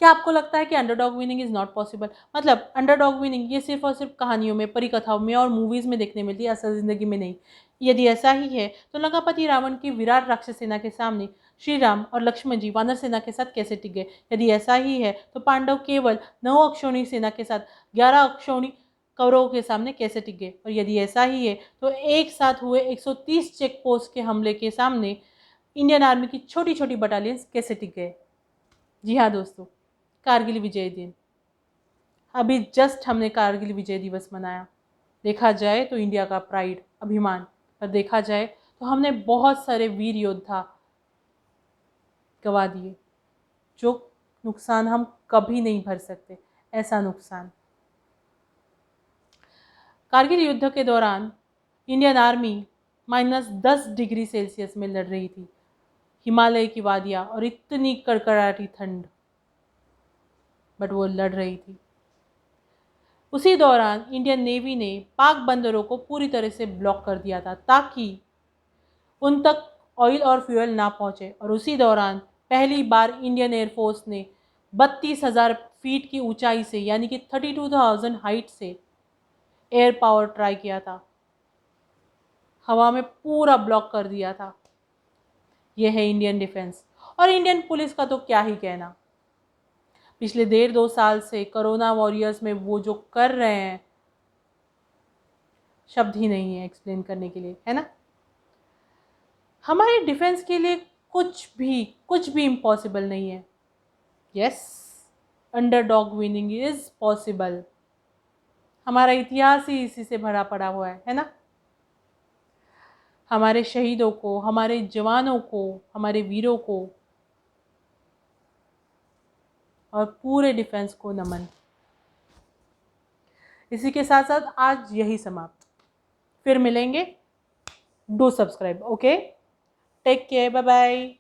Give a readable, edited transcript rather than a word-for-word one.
क्या आपको लगता है कि underdog winning is not possible? मतलब अंडरडॉग विनिंग ये सिर्फ और सिर्फ कहानियों में, परिकथाओं में और मूवीज़ में देखने मिलती है, असल ज़िंदगी में नहीं। यदि ऐसा ही है तो लंकापति रावण की विराट राक्षस सेना के सामने श्री राम और लक्ष्मण जी वानर सेना के साथ कैसे टिक गए? यदि ऐसा ही है तो पांडव केवल 9 अक्षौणी सेना के साथ 11 अक्षौणी कौरवों के सामने कैसे टिक गए? और यदि ऐसा ही है तो एक साथ हुए 130 चेक पोस्ट के हमले के सामने इंडियन आर्मी की छोटी छोटी बटालियंस कैसे टिक गए? जी हाँ दोस्तों, कारगिल विजय दिन। अभी जस्ट हमने कारगिल विजय दिवस मनाया। देखा जाए तो इंडिया का प्राइड, अभिमान, पर देखा जाए तो हमने बहुत सारे वीर योद्धा गवा दिए, जो नुकसान हम कभी नहीं भर सकते, ऐसा नुकसान। कारगिल युद्ध के दौरान इंडियन आर्मी -10 डिग्री सेल्सियस में लड़ रही थी, हिमालय की वादियाँ और इतनी कड़कड़ाती ठंड, बट वो लड़ रही थी। उसी दौरान इंडियन नेवी ने पाक बंदरों को पूरी तरह से ब्लॉक कर दिया था ताकि उन तक ऑयल और फ्यूल ना पहुंचे। और उसी दौरान पहली बार इंडियन एयरफोर्स ने 32,000 फीट की ऊंचाई से, यानी कि 32,000 हाइट से एयर पावर ट्राई किया था, हवा में पूरा ब्लॉक कर दिया था। यह है इंडियन डिफेंस। और इंडियन पुलिस का तो क्या ही कहना, पिछले 1.5-2 साल से कोरोना वॉरियर्स में वो जो कर रहे हैं, शब्द ही नहीं है एक्सप्लेन करने के लिए, है ना। हमारे डिफेंस के लिए कुछ भी इम्पॉसिबल नहीं है। Yes, underdog winning is possible. हमारा इतिहास ही इसी से भरा पड़ा हुआ है ना। हमारे शहीदों को, हमारे जवानों को, हमारे वीरों को और पूरे डिफेंस को नमन। इसी के साथ साथ आज यही समाप्त। फिर मिलेंगे। Do subscribe. Okay, take care, bye bye.